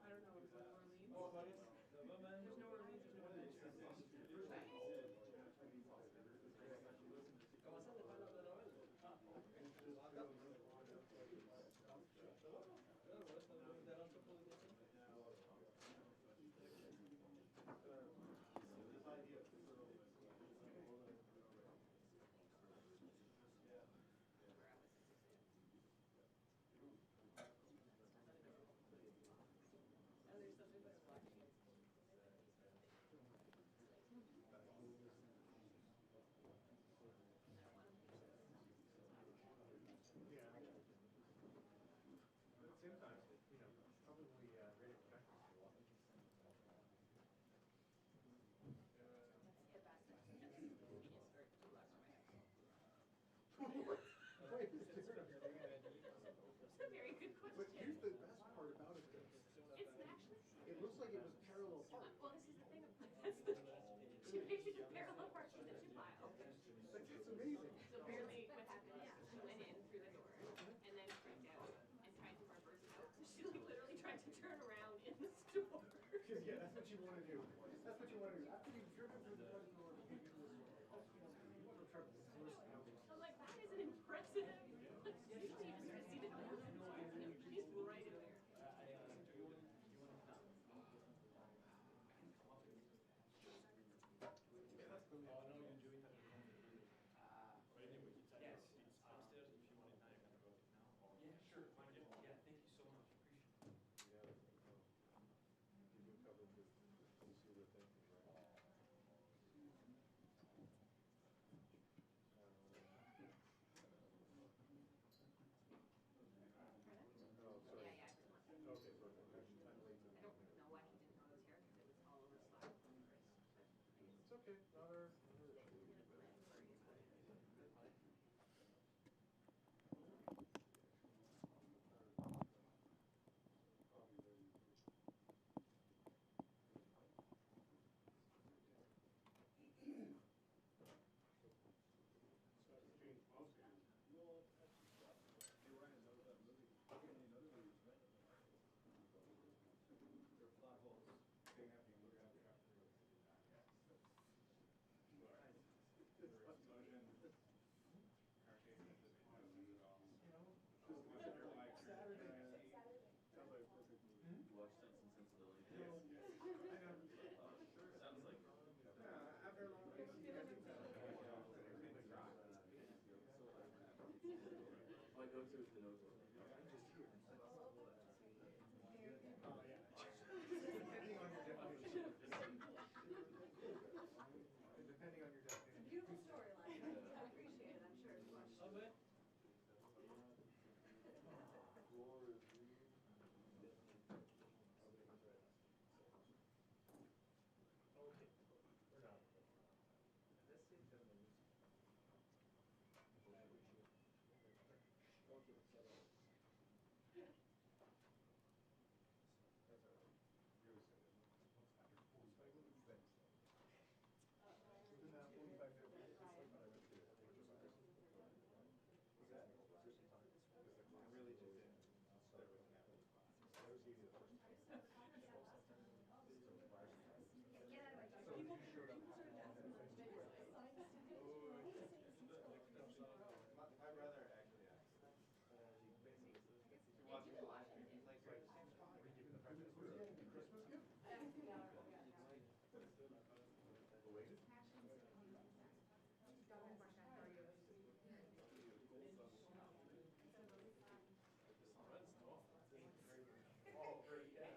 I don't know, it's like Orleans. There's no Orleans, there's no Orleans. Oh, there's something that's watching it. Yeah. But at the same time, you know, probably radio protection for a while. Wait, It's a very good question. but here's the best part about it, though. It's actually. It looks like it was parallel park. Well, this is the thing. That's the. She made a parallel parking that she filed. Like, that's amazing. So apparently, what happened is she went in through the door and then freaked out and tried to reverse out. So she like literally tried to turn around in the store. Yeah, that's what you want to do. That's what you want to do. After you've driven through the front door, you want to try to reverse out. I'm like, that is an impressive. Like, usually you just sort of see the door. She's right in there. Oh, no, you enjoy it. Yes, it's upstairs if you want it now, you can go now. Yeah, sure. Yeah, thank you so much. Appreciate it. Yeah, you can cover the see thing, right? Oh, sorry. Yeah, yeah. Okay, so I'm late. I don't know why he didn't know it was here because it was all over the slide. It's okay, not our. You watch Sense and Sensibility? Yes. Sounds like. After a long day, My go-to is the notebook. I'm just here. Oh, yeah. Depending on your definition. Depending on your definition. Beautiful storyline. I appreciate it. I'm sure it's watched. Okay, we're done. Let's see the that's all right. You're the same. Thanks. Within that 45 minutes, I went to was that? Was there some time? I really just didn't. That wasn't happening. That was easy the first time. People showed up. My brother actually asked. He watched the live stream. He's like, were you giving the Prime Minister a Christmas gift? Belated? Oh, great, yeah.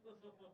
That's a good one.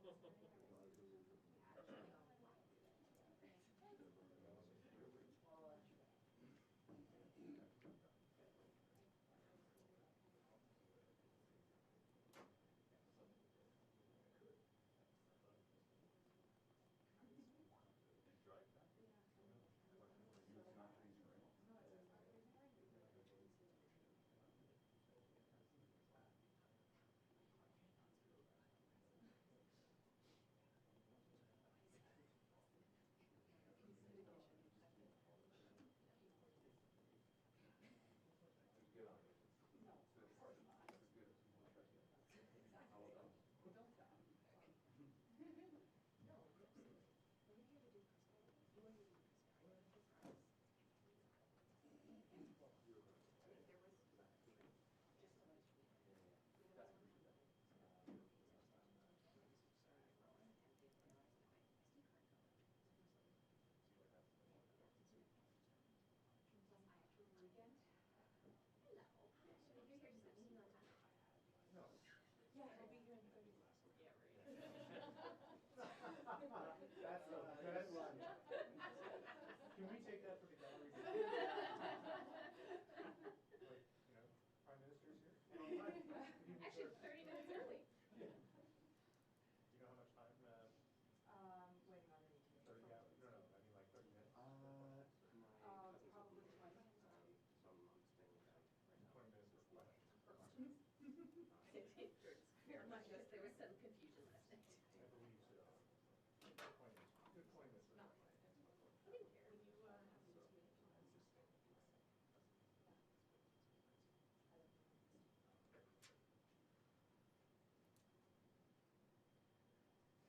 Can we take that for the gallery? Like, you know, Prime Minister's here? Actually, 30 minutes early. Yeah. You know how much time? Waiting on the meeting. 30 hours? No, no, I mean like 30 minutes. Probably 20. So I'm staying with them right now. 20 minutes for questions. Very much. There was some confusion last night. I believe so. Good 20 minutes. Good 20 minutes. No. I didn't care. When you have this meeting. Yeah. Well, yeah. It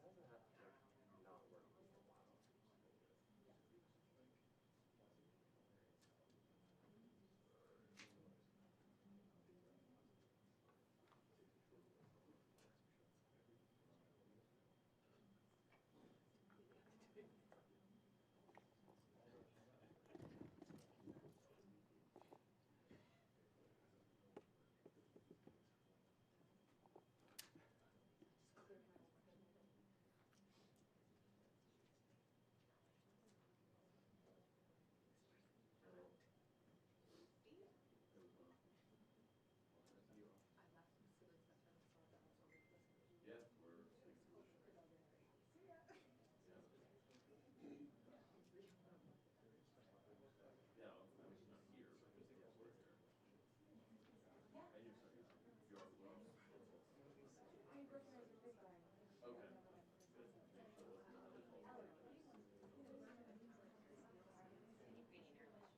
hasn't had like not working for a while. Yeah, we're speaking English. Yeah, I mean, not here, but just elsewhere here. And you're sorry, you are as well. Okay. Good. Ukrainian airlines.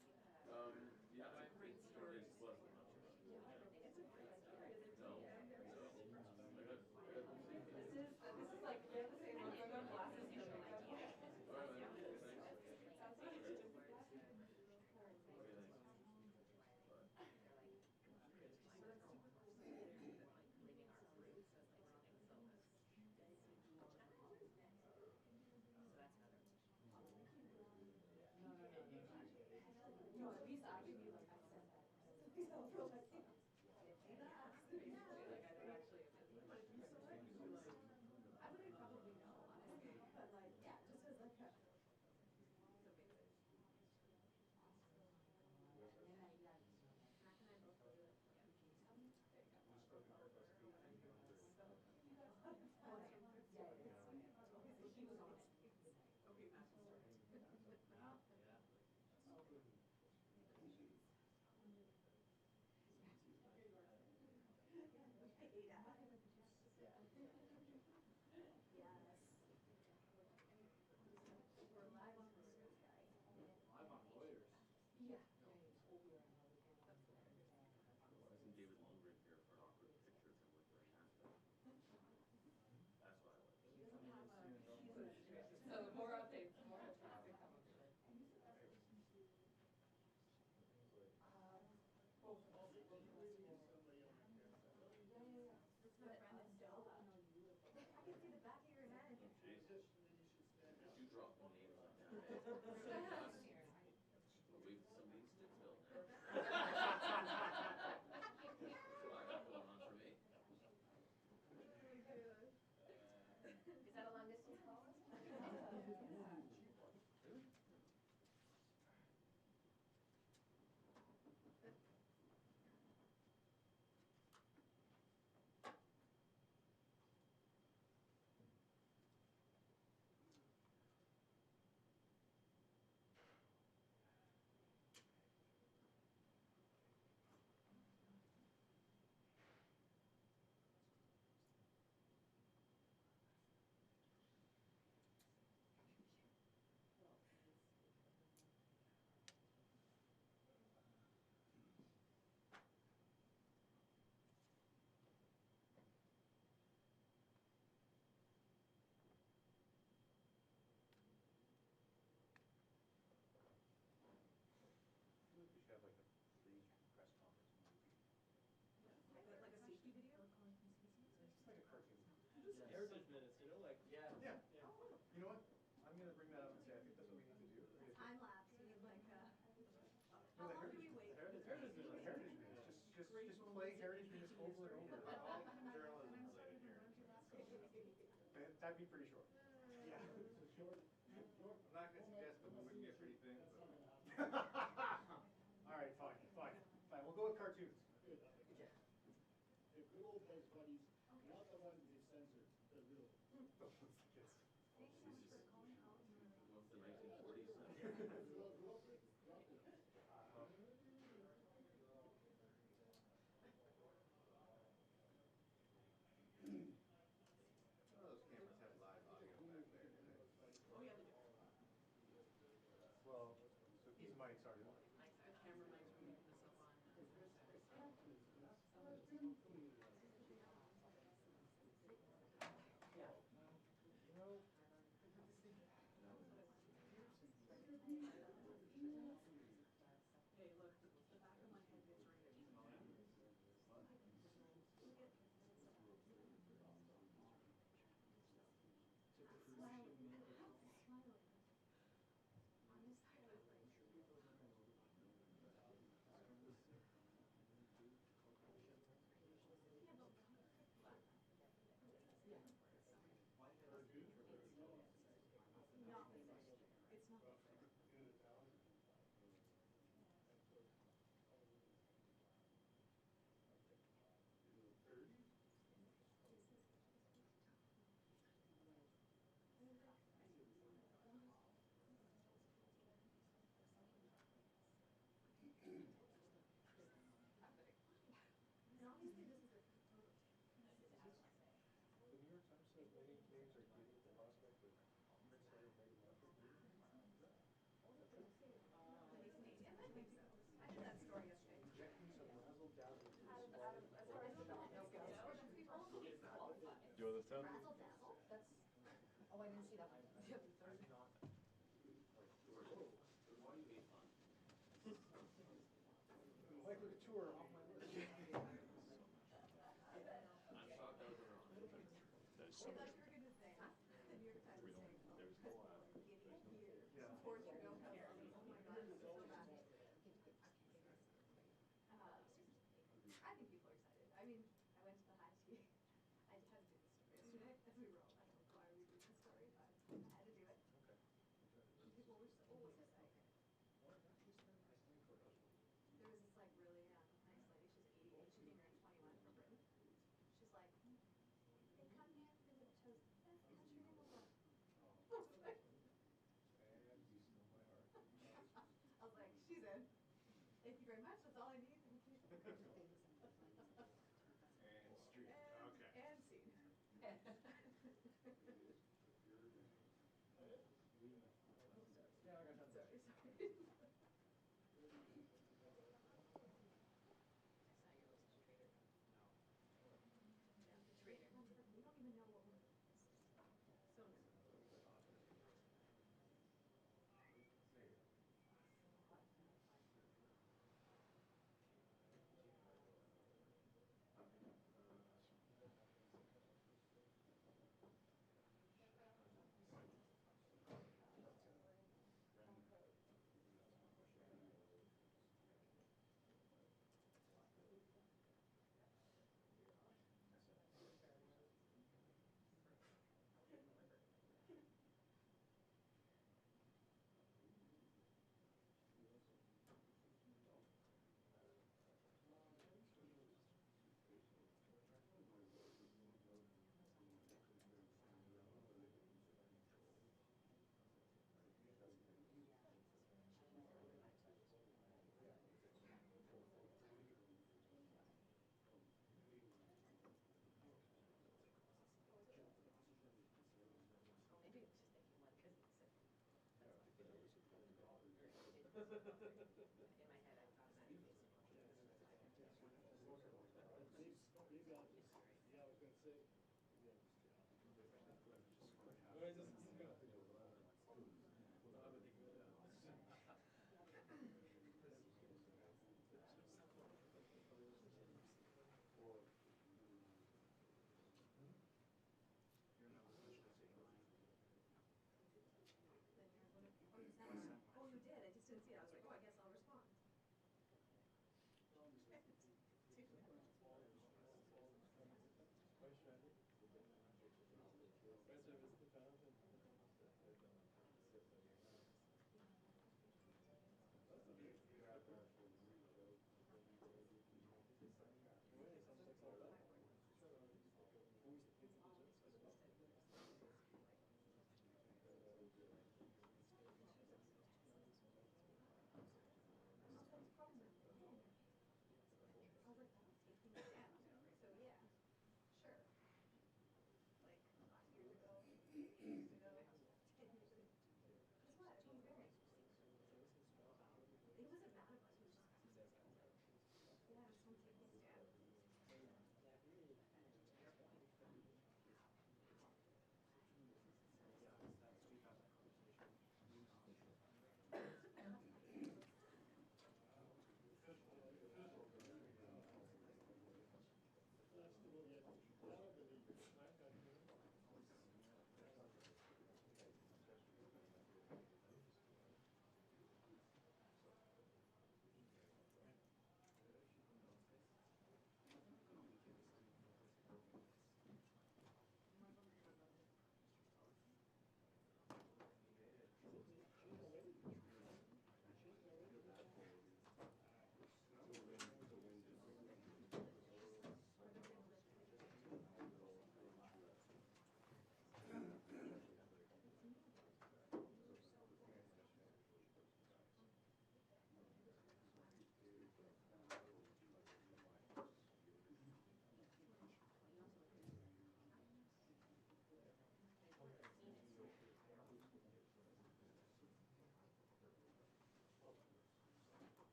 Yeah, it's less than much. It's a great story. No, no. I got the same thing. This is like, we have the same logo, no glasses, no makeup. All right, man. Thanks. Okay, thanks. No, at least I could be like, I said that. At least I'll feel like, like I don't actually. I wouldn't probably know, honestly, but like, yeah, just as like a. He was on it. Okay, Matthew started. We're live on the news, guys. Live on lawyers. Yeah. Isn't David Lundgren here for an awkward picture of him with dropping names like that. We'll wait for somebody in Stittsville now. That's what I got going on for me. Is that a long distance call? We should have like a pre-press conference movie. Like a safety video? It's like a cartoon. Just heritage minutes, you know, like. Yeah. Yeah. You know what? I'm gonna bring that up and say, I think that's what we need to do. Time lapse, we need like No, how the long do heritage- we wait? Heritage The minutes. heritage minutes, just play heritage minutes over and over. Journalism related here. That'd be pretty short. Yeah. I'm not gonna suggest that we wouldn't get pretty thin, but. All right, fine. We'll go with cartoons. Good. The good old best buddies, not the ones they censored, the real. Thanks so much for calling out. Once the 1940s. None of those cameras have live audio back there, do they? Oh, yeah, they do. Well, so these mics are. Like, the camera mics were picking this up on. You know, Hey, look, the back of my head gets right at you. It's not. And obviously this is a. the New York Times says many Canadians are giddy at the prospect of Prince Harry and Meghan Markle. Many Canadians, I think so. I heard that story yesterday. Injecting some razzle dazzle to As the far as development goes for the people, he's qualified. Do you understand? Razzle dazzle, that's, oh, I didn't see that one. I'm not. Why do you hate fun? Like with a tour off my list. I'm shocked I was around. There's I so thought much. you were gonna say, the New York Times We is saying, don't, there's no, giddy here, Yeah. support Trudeau comes, oh my god, it's so bad. I think people are excited. I mean, I went to the high tea. I had to do this story yesterday as we rolled. I don't know why we did this story, but I had to do it. Okay. People were so excited. There was this like really nice lady, she's 88, she came here at 21 from Britain. She's like, they come here because it chose the best country in the world. I was like, And you still my heart. she's in. Thank you very much, that's all I need, thank you. And street, okay. And scene. Yeah, I got that. Sorry. Traitor. We don't even know what we're. So nervous. In my head, I automatically. Maybe I'll just, yeah, I was gonna say, maybe I'll just, Well, it's just, you know. Oh, you sent one? Oh, you did, I just didn't see it, I was like, oh, I guess I'll respond. I was like, that's 18 years. So yeah, sure. Like 5 years ago, 8 years ago, 10 years ago. Guess what? It was very. He wasn't mad about it. He was just yeah, it was something.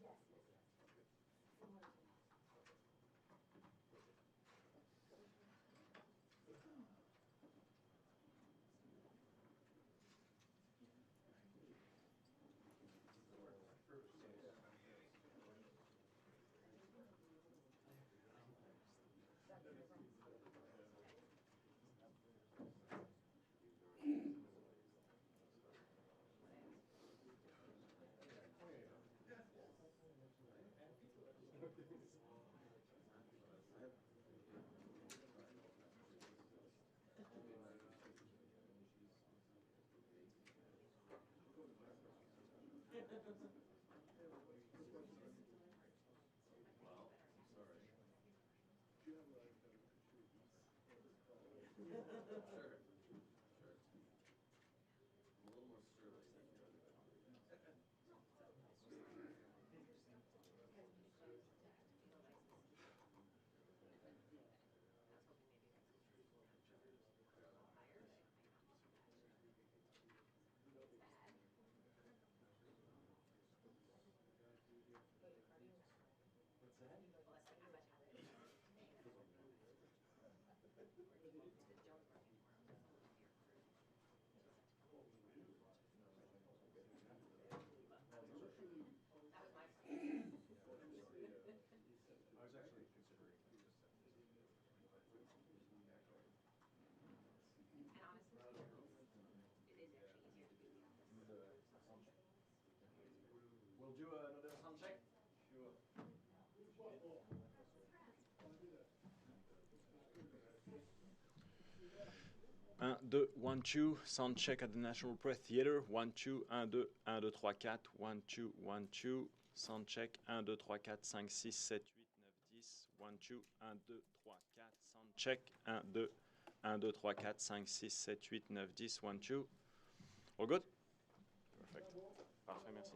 Yeah. festival yet, I don't believe it. Well, sorry. Do you have like a picture of these? Sure. Sure. I'm a little more surly than you. What's that? do another sound check. Sure. Un, deux, 1, 2, sound check at the National Press Theatre. 1, 2, 1, 2, 1, 2, 3, 4. 1, 2, 1, 2, sound check. 1, 2, 3, 4, 5, 6, 7, 8, 9, 10. 1, 2, 1, 2, 3, 4, sound check. 1, 2, 1, 2, 3, 4, 5, 6, 7, 8, 9, 10. 1, 2. All good? Perfect. Parfait, merci.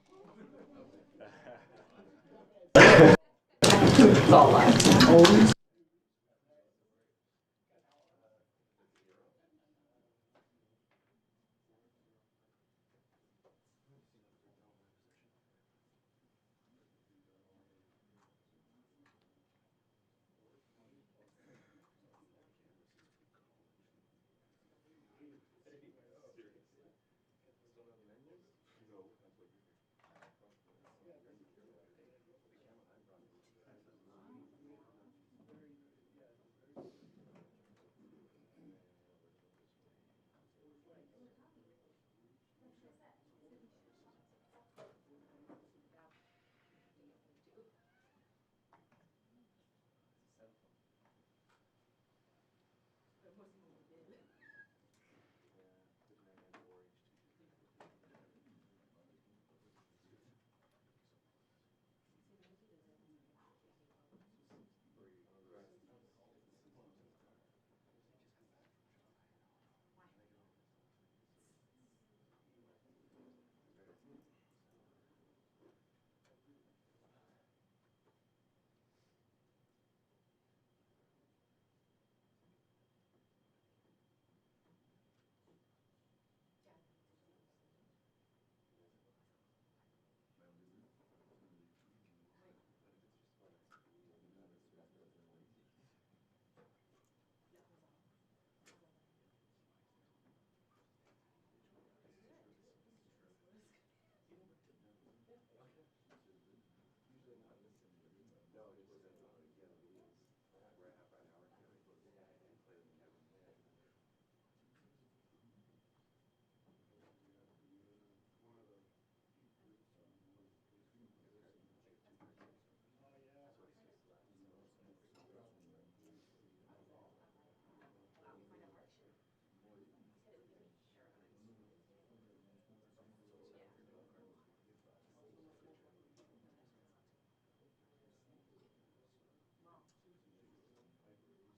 Still know the menus? No, that's what you're here. The camera I brought is no, it was where I have right now. Yeah, and play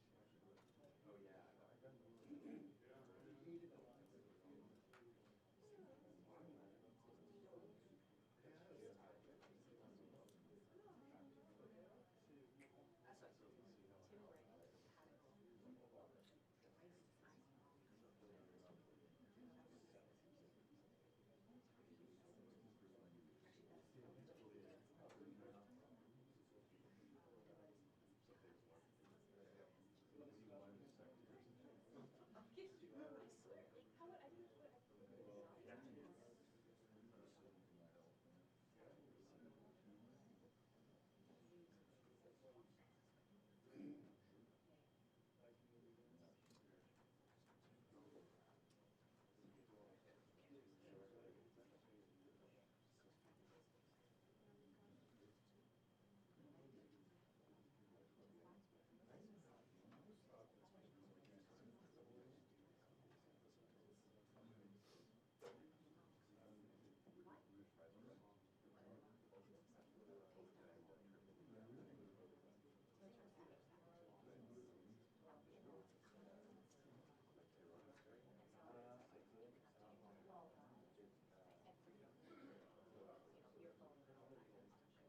with the camera. Oh yeah, I've done So guys, just for, if you happen to hear the pass around phase, we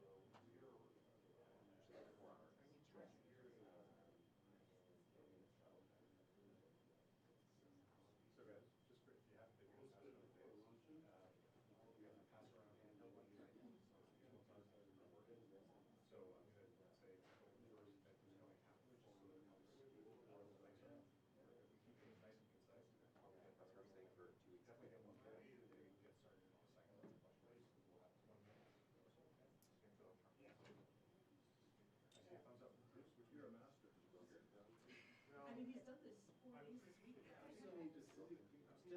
have the pass around handheld button right now. Usual times are working. So I'm gonna say a couple words that who's going after it, just so that helps keep the flow of the laser. If we keep things nice and concise, Okay, that's what I'm saying for 2 weeks. definitely get one minute, and then we'll get started with the second round of questions. We'll have 1 minute. Okay? So, I see a thumbs up from Bruce, which you're a master. Well, I mean, he's done this 4 days this week. I'm still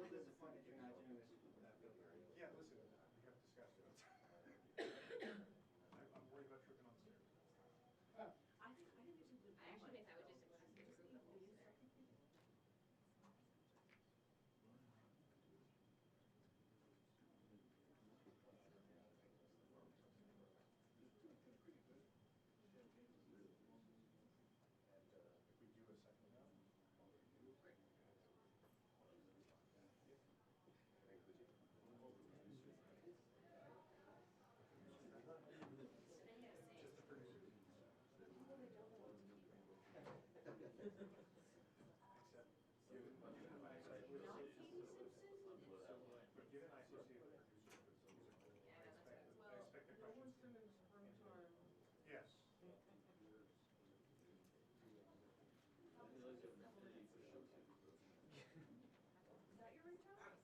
disappointed you're not doing this with that video. yeah, listen, we have discussed it. Except, given I associate with producer with musical, Yeah, I I know, expect that's the, right. I expect the No one questions to. sing in springtime. Yes. I feel like an affinity for show tunes. Is that your ringtone?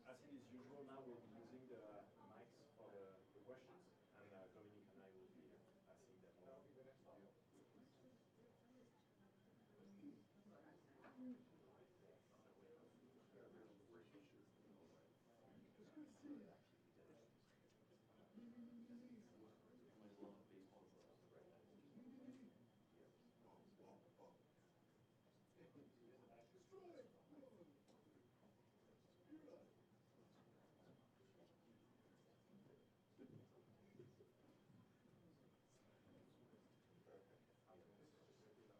As it is usual now, we'll be using the mics for the questions, and Dominic and I will be passing them along. Might as well have baseball gloves. How you make sure who's speaking.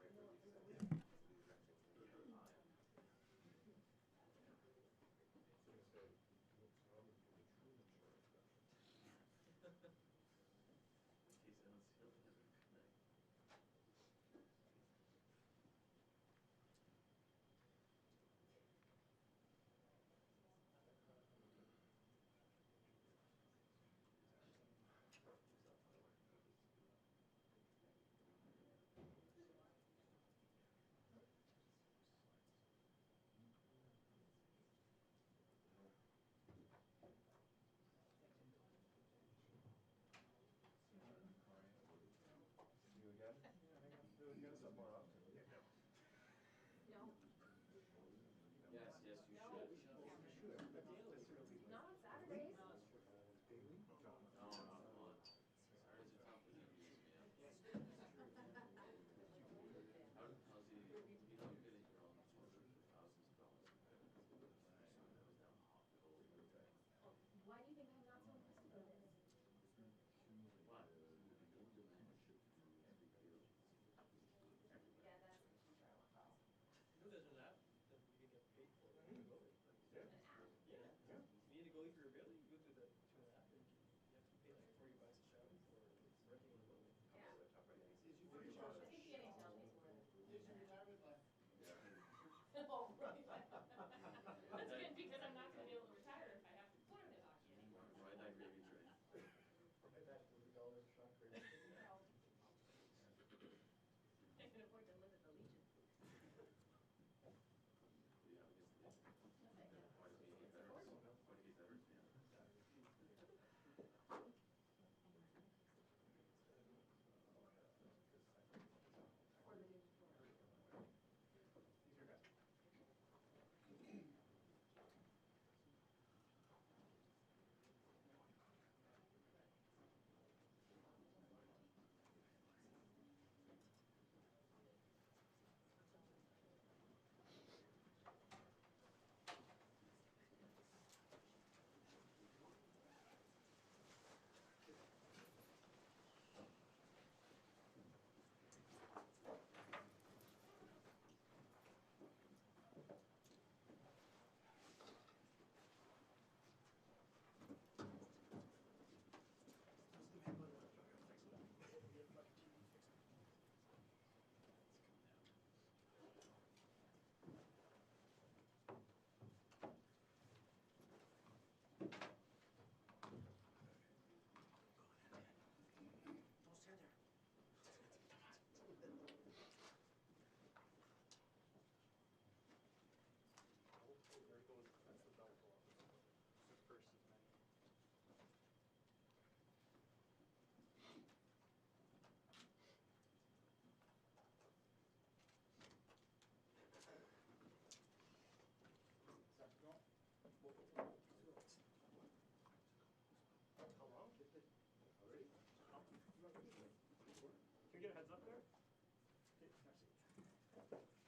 Thank you all for joining us this evening, right where we sat. It's the exact same thing we have time. So I'm gonna say, what's wrong with the Truman Show impression? In case anyone's feeling it, good night. See you again? Yeah, hang on. You gotta set more up. Yeah, no. No, Yes, yes, you no, should. we should. You should, but not necessarily like. Not on Saturdays. Daily? No. No, not fun. Saturdays are tough with interviews, man. How's the, you know, you've been in your own source for thousands of dollars in credit. So it goes down hot cold. Why do you think I'm not so impressed about this? What? Yeah, that's a huge hour. You know, there's an app that you can get paid for to go. Yeah. An app? Yeah. Yeah. You need to go for your bill, you go we get a heads up there? Okay, merci.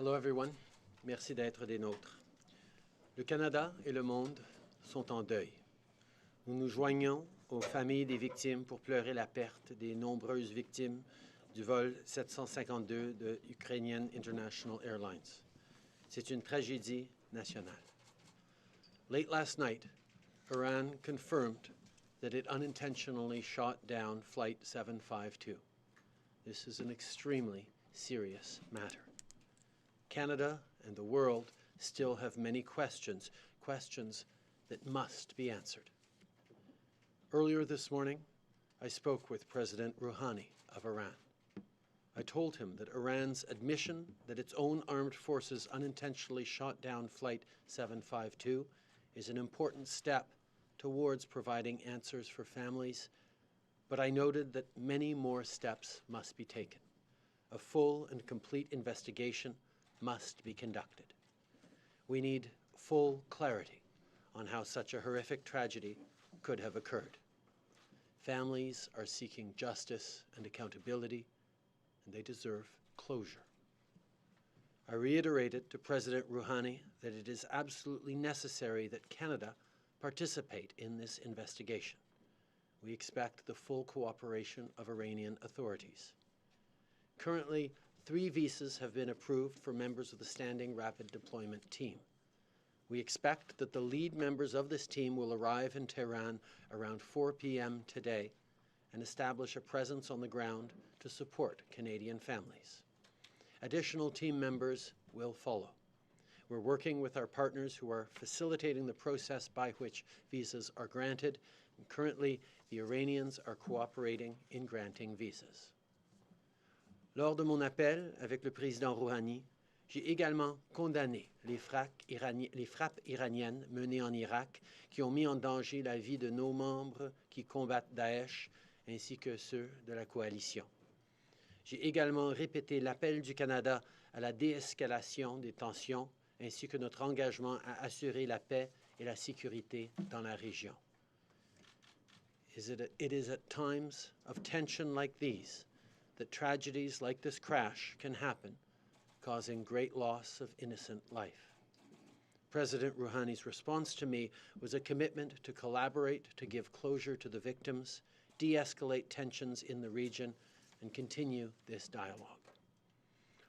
Hello everyone, merci d'être des nôtres. Le Canada et le monde sont en deuil. Nous nous joignons aux familles des victimes pour pleurer la perte des nombreuses victimes du vol 752 de Ukrainian International Airlines. C'est une tragédie nationale. Late last night, Iran confirmed that it unintentionally shot down Flight 752. This is an extremely serious matter. Canada and the world still have many questions, questions that must be answered. Earlier this morning, I spoke with President Rouhani of Iran. I told him that Iran's admission that its own armed forces unintentionally shot down Flight 752 is an important step towards providing answers for families, but I noted that many more steps must be taken. A full and complete investigation must be conducted. We need full clarity on how such a horrific tragedy could have occurred. Families are seeking justice and accountability, and they deserve closure. I reiterated to President Rouhani that it is absolutely necessary that Canada participate in this investigation. We expect the full cooperation of Iranian authorities. Currently, 3 visas have been approved for members of the Standing Rapid Deployment Team. We expect that the lead members of this team will arrive in Tehran around 4 p.m. today and establish a presence on the ground to support Canadian families. Additional team members will follow. We're working with our partners who are facilitating the process by which visas are granted. And currently, the Iranians are cooperating in granting visas. Lors de mon appel avec le président Rouhani, j'ai également condamné les frappes iraniennes menées en Irak qui ont mis en danger la vie de nos membres qui combattent Daesh ainsi que ceux de la coalition. J'ai également répété l'appel du Canada à la déescalation des tensions ainsi que notre engagement à assurer la paix et la sécurité dans la région. It is at times of tension like these that tragedies like this crash can happen, causing great loss of innocent life. President Rouhani's response to me was a commitment to collaborate to give closure to the victims, de-escalate tensions in the region, and continue this dialogue.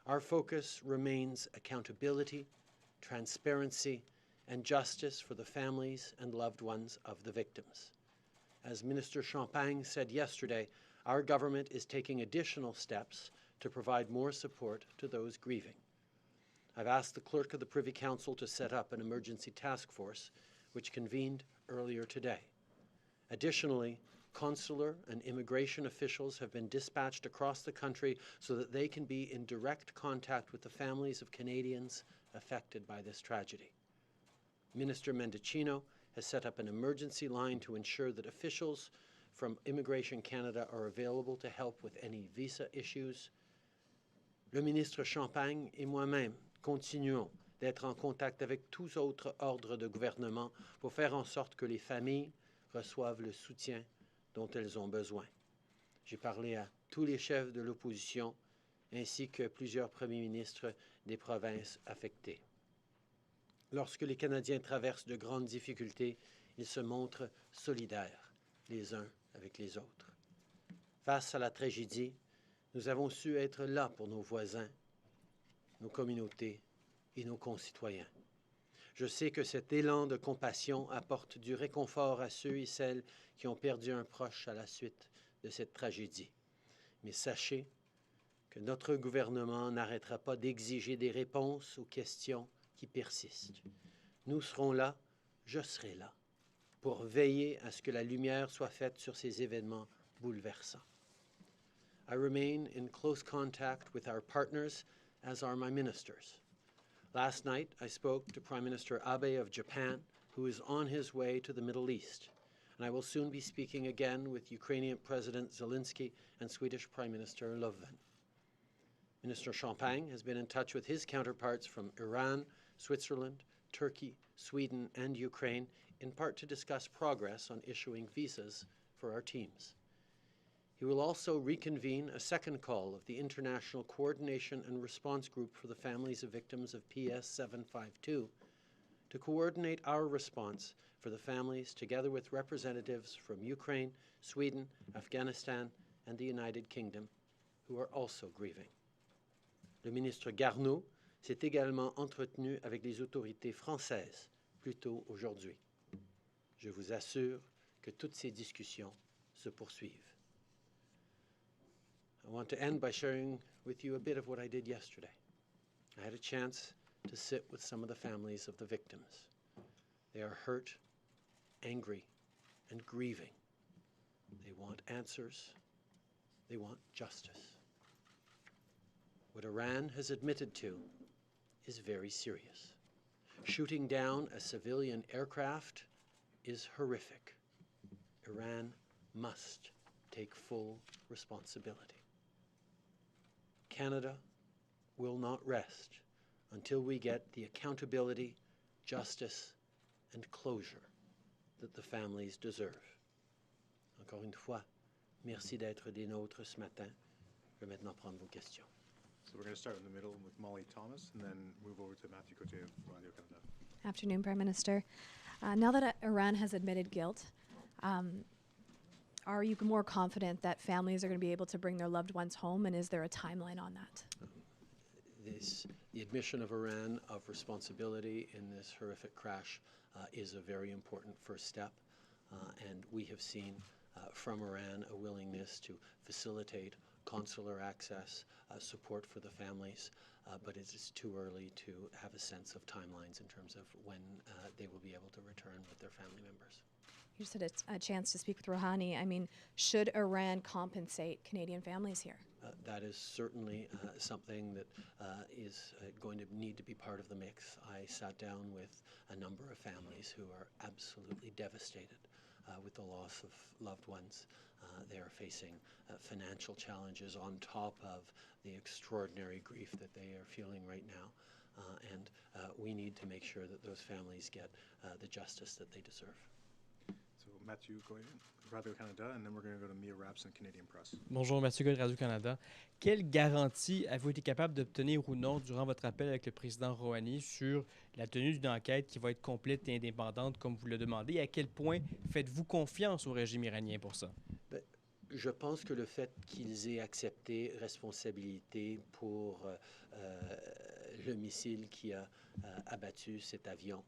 Our focus remains accountability, transparency, and justice for the families and loved ones of the victims. As Minister Champagne said yesterday, our government is taking additional steps to provide more support to those grieving. I've asked the Clerk of the Privy Council to set up an emergency task force, which convened earlier today. Additionally, consular and immigration officials have been dispatched across the country so that they can be in direct contact with the families of Canadians affected by this tragedy. Minister Mendicino has set up an emergency line to ensure that officials from Immigration Canada are available to help with any visa issues. Le ministre Champagne et moi-même continuons d'être en contact avec tous autres ordres de gouvernement pour faire en sorte que les familles reçoivent le soutien dont elles ont besoin. J'ai parlé à tous les chefs de l'opposition ainsi que plusieurs premiers ministres des provinces affectées. Lorsque les Canadiens traversent de grandes difficultés, ils se montrent solidaires les uns avec les autres. Face à la tragédie, nous avons su être là pour nos voisins, nos communautés et nos concitoyens. Je sais que cet élan de compassion apporte du réconfort à ceux et celles qui ont perdu un proche à la suite de cette tragédie. Mais sachez que notre gouvernement n'arrêtera pas d'exiger des réponses aux questions qui persistent. Nous serons là, je serai là, pour veiller à ce que la lumière soit faite sur ces événements bouleversants. I remain in close contact with our partners, as are my ministers. Last night, I spoke to Prime Minister Abe of Japan, who is on his way to the Middle East, and I will soon be speaking again with Ukrainian President Zelensky and Swedish Prime Minister Löfven. Minister Champagne has been in touch with his counterparts from Iran, Switzerland, Turkey, Sweden, and Ukraine, in part to discuss progress on issuing visas for our teams. He will also reconvene a second call of the International Coordination and Response Group for the Families of Victims of PS 752 to coordinate our response for the families together with representatives from Ukraine, Sweden, Afghanistan, and the United Kingdom, who are also grieving. Le ministre Garneau s'est également entretenu avec les autorités françaises plus tôt aujourd'hui. Je vous assure que toutes ces discussions se poursuivent. I want to end by sharing with you a bit of what I did yesterday. I had a chance to sit with some of the families of the victims. They are hurt, angry, and grieving. They want answers. They want justice. What Iran has admitted to is very serious. Shooting down a civilian aircraft is horrific. Iran must take full responsibility. Canada will not rest until we get the accountability, justice, and closure that the families deserve. Encore une fois, merci d'être des nôtres ce matin. Je vais maintenant prendre vos questions. So we're going to start in the middle with Molly Thomas and then move over to Matthew Cote of Radio-Canada. Afternoon, Prime Minister. Now that Iran has admitted guilt, are you more confident that families are going to be able to bring their loved ones home, and is there a timeline on that? The admission of Iran of responsibility in this horrific crash is a very important first step, and we have seen from Iran a willingness to facilitate consular access, support for the families, but it is too early to have a sense of timelines in terms of when they will be able to return with their family members. You just had a chance to speak with Rouhani. I mean, should Iran compensate Canadian families here? That is certainly something that is going to need to be part of the mix. I sat down with a number of families who are absolutely devastated with the loss of loved ones. They are facing financial challenges on top of the extraordinary grief that they are feeling right now. And we need to make sure that those families get the justice that they deserve. So Matthew Goyen, Radio-Canada, and then we're going to go to Mia Rapson, Canadian Press. Bonjour, Mathieu Goyen, Radio-Canada. Quelle garantie avez-vous été capable d'obtenir ou non durant votre appel avec le président Rouhani sur la tenue d'une enquête qui va être complète et indépendante comme vous le demandez? Et à quel point faites-vous confiance au régime iranien pour ça? Je pense que le fait qu'ils aient accepté responsabilité pour le missile qui a abattu cet avion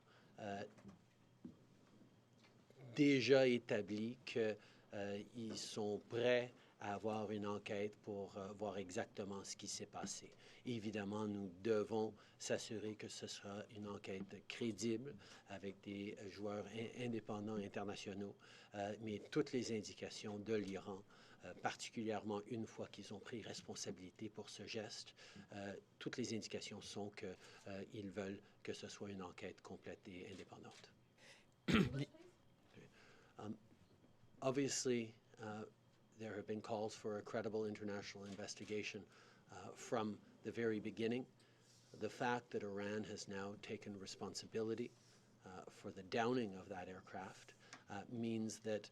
déjà établi qu'ils sont prêts à avoir une enquête pour voir exactement ce qui s'est passé. Évidemment, nous devons s'assurer que ce sera une enquête crédible avec des joueurs indépendants internationaux, mais toutes les indications de l'Iran, particulièrement une fois qu'ils ont pris responsabilité pour ce geste, toutes les indications sont qu'ils veulent que ce soit une enquête complète et indépendante. Obviously, there have been calls for a credible international investigation from the very beginning. The fact that Iran has now taken responsibility for the downing of that aircraft means that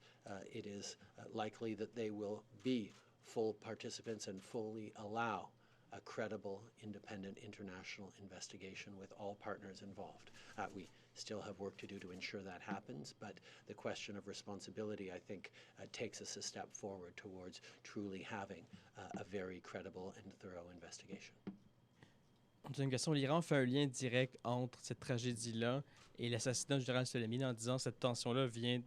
it is likely that they will be full participants and fully allow a credible, independent international investigation with all partners involved. We still have work to do to ensure that happens, but the question of responsibility, I think, takes us a step forward towards truly having a very credible and thorough investigation. Une question, l'Iran fait un lien direct entre cette tragédie-là et l'assassinat du général Soleimani en disant que cette tension-là vient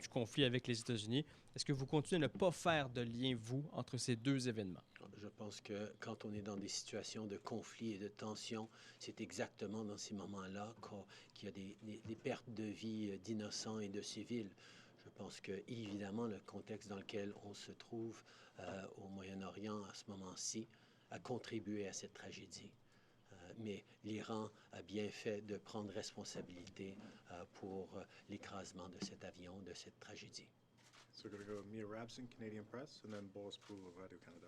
du conflit avec les États-Unis. Est-ce que vous continuez à ne pas faire de lien, vous, entre ces deux événements? Je pense que quand on est dans des situations de conflit et de tension, c'est exactement dans ces moments-là qu'il y a des pertes de vie d'innocents et de civils. Je pense que, évidemment, le contexte dans lequel on se trouve au Moyen-Orient à ce moment-ci a contribué à cette tragédie. Mais l'Iran a bien fait de prendre responsabilité pour l'écrasement de cet avion, de cette tragédie. So we're going to go Mia Rapson, Canadian Press, and then Boris Poole of Radio-Canada.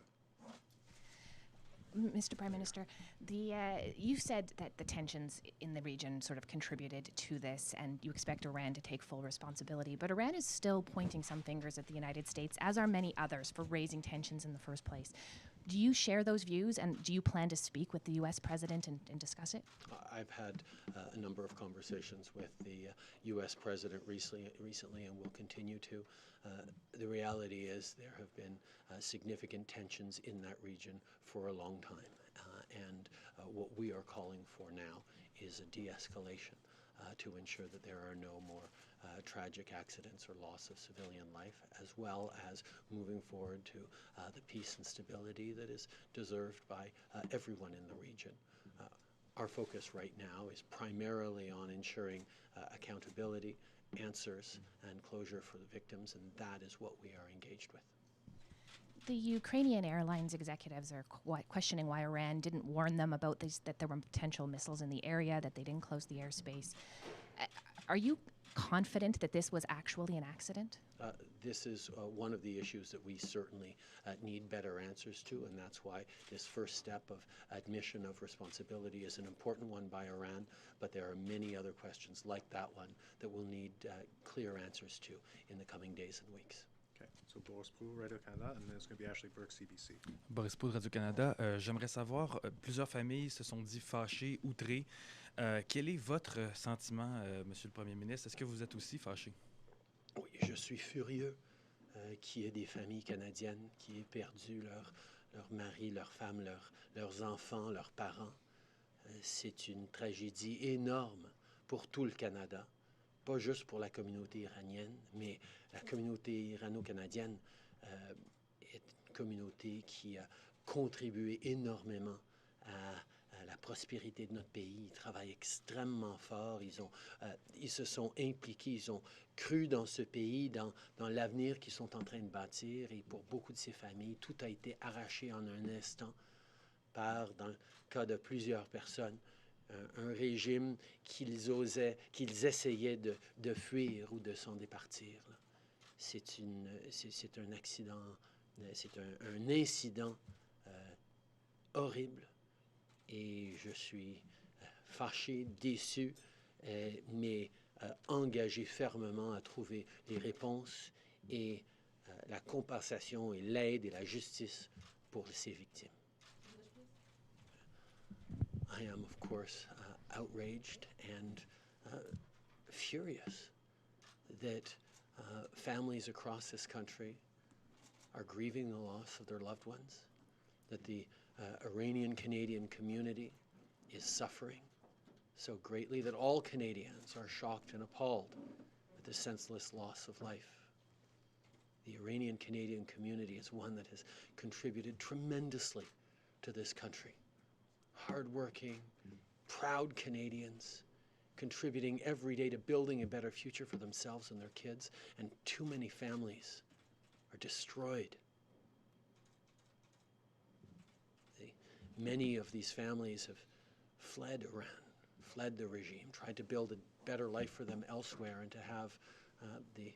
Mr. Prime Minister, you said that the tensions in the region sort of contributed to this, and you expect Iran to take full responsibility. But Iran is still pointing some fingers at the United States, as are many others, for raising tensions in the first place. Do you share those views, and do you plan to speak with the U.S. President and discuss it? I've had a number of conversations with the U.S. President recently and will continue to. The reality is there have been significant tensions in that region for a long time, and what we are calling for now is a de-escalation to ensure that there are no more tragic accidents or loss of civilian life, as well as moving forward to the peace and stability that is deserved by everyone in the region. Our focus right now is primarily on ensuring accountability, answers, and closure for the victims, and that is what we are engaged with. The Ukrainian Airlines executives are questioning why Iran didn't warn them about this, that there were potential missiles in the area, that they didn't close the airspace. Are you confident that this was actually an accident? This is one of the issues that we certainly need better answers to, and that's why this first step of admission of responsibility is an important one by Iran, but there are many other questions like that one that we'll need clear answers to in the coming days and weeks. Okay, so Boris Prou, Radio-Canada, and then it's going to be Ashley Burke, CBC. Boris Prou de Radio-Canada. J'aimerais savoir, plusieurs familles se sont dit fâchées, outrées. Quel est votre sentiment, Monsieur le Premier ministre? Est-ce que vous êtes aussi fâché? Oui, je suis furieux qu'il y ait des familles canadiennes qui aient perdu leur mari, leur femme, leurs enfants, leurs parents. C'est une tragédie énorme pour tout le Canada, pas juste pour la communauté iranienne, mais la communauté irano-canadienne est une communauté qui a contribué énormément à la prospérité de notre pays. Ils travaillent extrêmement fort, ils se sont impliqués, ils ont cru dans ce pays, dans l'avenir qu'ils sont en train de bâtir. Et pour beaucoup de ces familles, tout a été arraché en un instant par, dans le cas de plusieurs personnes, un régime qu'ils essayaient de fuir ou de s'en départir. C'est un accident, c'est un incident horrible. Et je suis fâché, déçu, mais engagé fermement à trouver les réponses et la compensation et l'aide et la justice pour ces victimes. I am, of course, outraged and furious that families across this country are grieving the loss of their loved ones, that the Iranian-Canadian community is suffering so greatly, that all Canadians are shocked and appalled at the senseless loss of life. The Iranian-Canadian community is one that has contributed tremendously to this country. Hardworking, proud Canadians, contributing every day to building a better future for themselves and their kids, and too many families are destroyed. Many of these families have fled Iran, fled the regime, tried to build a better life for them elsewhere, and to have the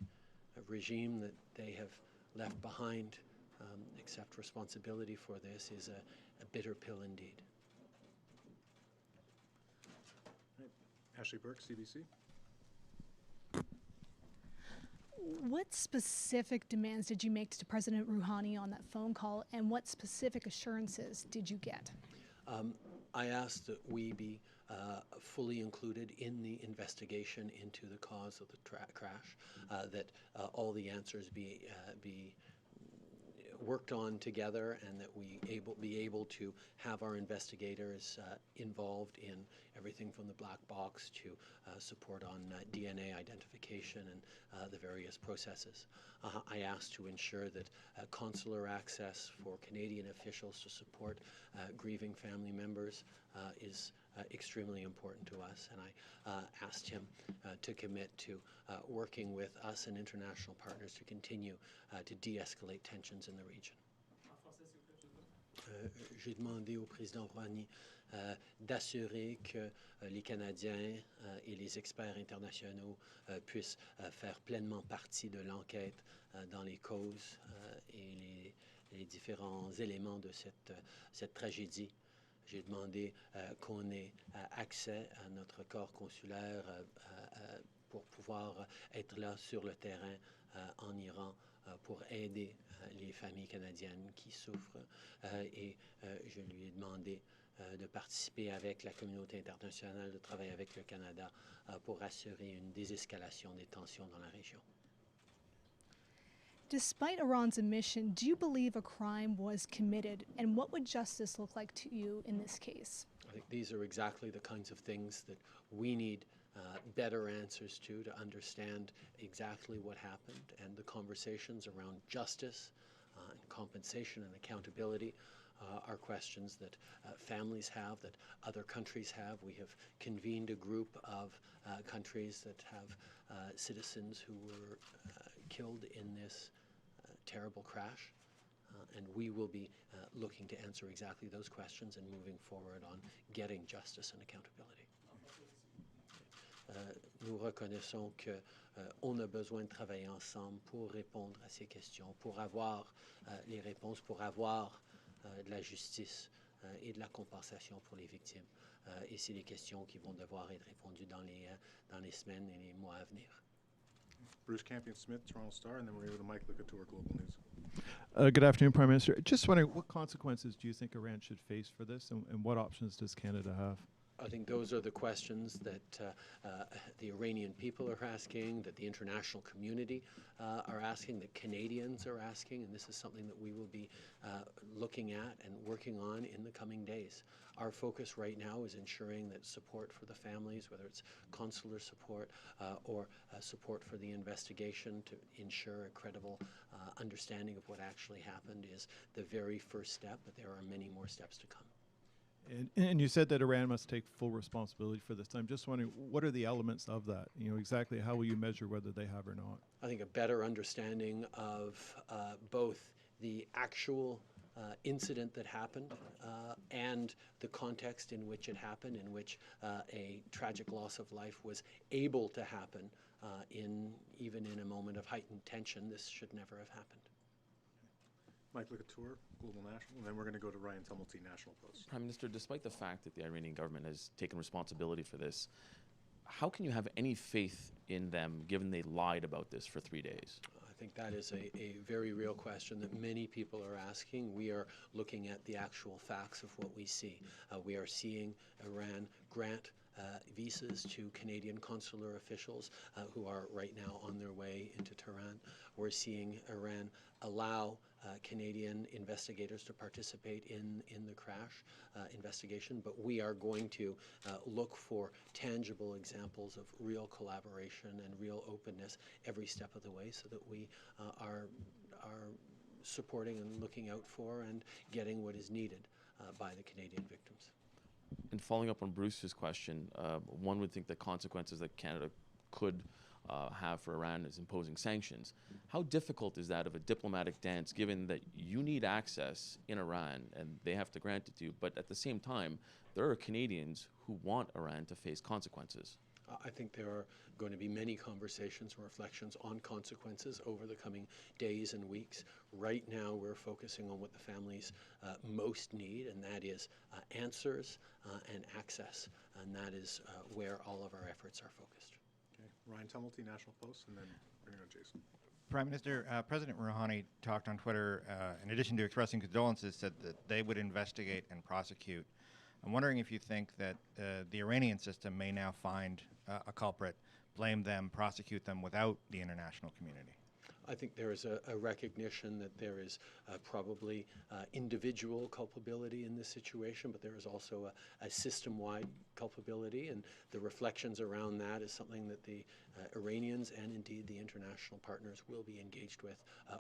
regime that they have left behind accept responsibility for this is a bitter pill indeed. Ashley Burke, CBC. What specific demands did you make to President Rouhani on that phone call, and what specific assurances did you get? I asked that we be fully included in the investigation into the cause of the crash, that all the answers be worked on together, and that we be able to have our investigators involved in everything from the black box to support on DNA identification and the various processes. I asked to ensure that consular access for Canadian officials to support grieving family members is extremely important to us, and I asked him to commit to working with us and international partners to continue to de-escalate tensions in the region. J'ai demandé au président Rouhani d'assurer que les Canadiens et les experts internationaux puissent faire pleinement partie de l'enquête dans les causes et les différents éléments de cette tragédie. J'ai demandé qu'on ait accès à notre corps consulaire pour pouvoir être là sur le terrain en Iran pour aider les familles canadiennes qui souffrent. Et je lui ai demandé de participer avec la communauté internationale, de travailler avec le Canada pour assurer une désescalation des tensions dans la région. Despite Iran's admission, do you believe a crime was committed, and what would justice look like to you in this case? I think these are exactly the kinds of things that we need better answers to understand exactly what happened, and the conversations around justice and compensation and accountability are questions that families have, that other countries have. We have convened a group of countries that have citizens who were killed in this terrible crash, and we will be looking to answer exactly those questions and moving forward on getting justice and accountability. nous reconnaissons qu'on a besoin de travailler ensemble pour répondre à ces questions, pour avoir les réponses, pour avoir de la justice et de la compensation pour les victimes. Et c'est des questions qui vont devoir être répondues dans les semaines et les mois à venir. Bruce Campion-Smith, Toronto Star, and then we're going to go to Mike Licatour, Global News. Good afternoon, Prime Minister. Just wondering, what consequences do you think Iran should face for this, and what options does Canada have? I think those are the questions that the Iranian people are asking, that the international community are asking, that Canadians are asking, and this is something that we will be looking at and working on in the coming days. Our focus right now is ensuring that support for the families, whether it's consular support or support for the investigation to ensure a credible understanding of what actually happened, is the very first step, but there are many more steps to come. And you said that Iran must take full responsibility for this. I'm just wondering, what are the elements of that? You know, exactly how will you measure whether they have or not? I think a better understanding of both the actual incident that happened and the context in which it happened, in which a tragic loss of life was able to happen even in a moment of heightened tension. This should never have happened. Mike Licatour, Global National, and then we're going to go to Ryan Tumulty, National Post. Prime Minister, despite the fact that the Iranian government has taken responsibility for this, how can you have any faith in them given they lied about this for 3 days? I think that is a very real question that many people are asking. We are looking at the actual facts of what we see. We are seeing Iran grant visas to Canadian consular officials who are right now on their way into Tehran. We're seeing Iran allow Canadian investigators to participate in the crash investigation, but we are going to look for tangible examples of real collaboration and real openness every step of the way, so that we are supporting and looking out for and getting what is needed by the Canadian victims. And following up on Bruce's question, one would think the consequences that Canada could have for Iran is imposing sanctions. How difficult is that of a diplomatic dance, given that you need access in Iran and they have to grant it to you, but at the same time, there are Canadians who want Iran to face consequences? I think there are going to be many conversations and reflections on consequences over the coming days and weeks. Right now, we're focusing on what the families most need, and that is answers and access, and that is where all of our efforts are focused. Okay. Ryan Tumulty, National Post, and then we're going to go to Jason. Prime Minister, President Rouhani talked on Twitter, in addition to expressing condolences, said that they would investigate and prosecute. I'm wondering if you think that the Iranian system may now find a culprit, blame them, prosecute them without the international community. I think there is a recognition that there is probably individual culpability in this situation, but there is also a system-wide culpability, and the reflections around that is something that the Iranians and indeed the international partners will be engaged with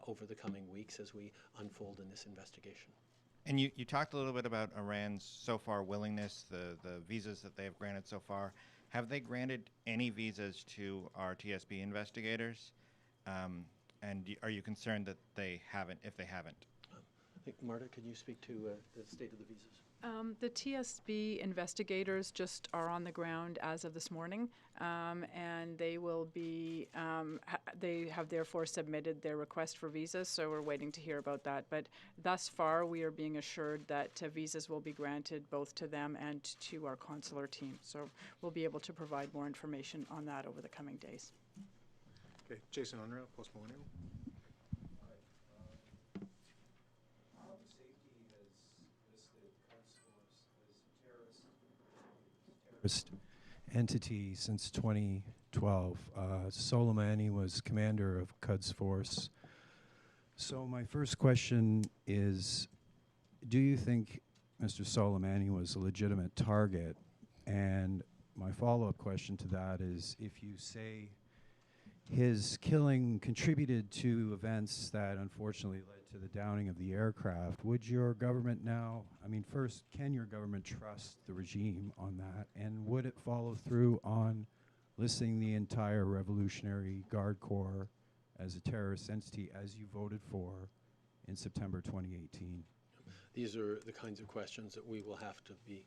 over the coming weeks as we unfold in this investigation. And you talked a little bit about Iran's so far willingness, the visas that they have granted so far. Have they granted any visas to our TSB investigators? And are you concerned that they haven't, if they haven't? I think, Marta, can you speak to the state of the visas? The TSB investigators just are on the ground as of this morning, and they will be, they have therefore submitted their request for visas, so we're waiting to hear about that. But thus far, we are being assured that visas will be granted both to them and to our consular team. So we'll be able to provide more information on that over the coming days. Okay, Jason Unruh, Post Millennial. Entity since 2012. Soleimani was commander of Quds Force. So my first question is, do you think Mr. Soleimani was a legitimate target? And my follow-up question to that is, if you say his killing contributed to events that unfortunately led to the downing of the aircraft, would your government now, I mean, first, can your government trust the regime on that? And would it follow through on listing the entire Revolutionary Guard Corps as a terrorist entity as you voted for in September 2018? These are the kinds of questions that we will have to be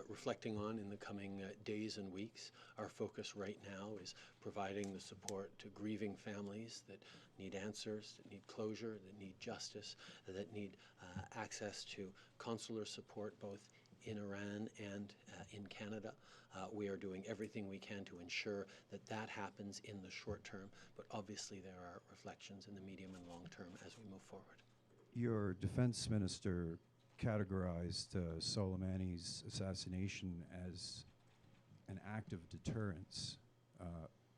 reflecting on in the coming days and weeks. Our focus right now is providing the support to grieving families that need answers, that need closure, that need justice, that need access to consular support both in Iran and in Canada. We are doing everything we can to ensure that that happens in the short term, but obviously there are reflections in the medium and long term as we move forward. Your defense minister categorized Soleimani's assassination as an act of deterrence,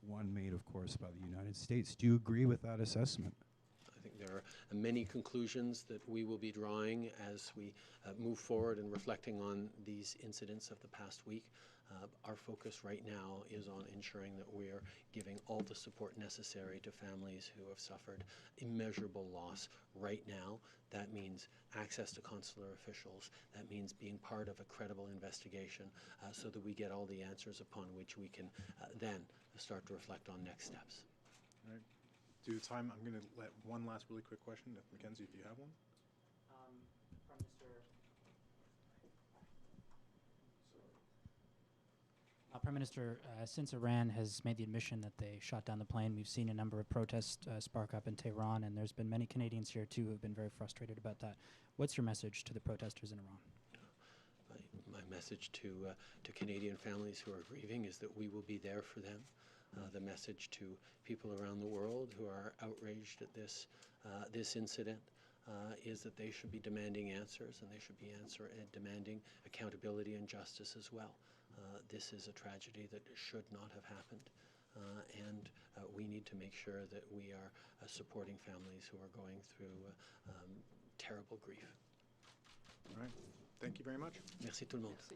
one made, of course, by the United States. Do you agree with that assessment? I think there are many conclusions that we will be drawing as we move forward and reflecting on these incidents of the past week. Our focus right now is on ensuring that we are giving all the support necessary to families who have suffered immeasurable loss right now. That means access to consular officials. That means being part of a credible investigation so that we get all the answers upon which we can then start to reflect on next steps. All right. Due to time, I'm going to let one last really quick question. If Mackenzie, if you have one. Prime Minister. Prime Minister, since Iran has made the admission that they shot down the plane, we've seen a number of protests spark up in Tehran, and there's been many Canadians here too who have been very frustrated about that. What's your message to the protesters in Iran? My message to Canadian families who are grieving is that we will be there for them. The message to people around the world who are outraged at this incident is that they should be demanding answers, and they should be demanding accountability and justice as well. This is a tragedy that should not have happened, and we need to make sure that we are supporting families who are going through terrible grief. All right. Thank you very much. Merci tout le monde. Merci.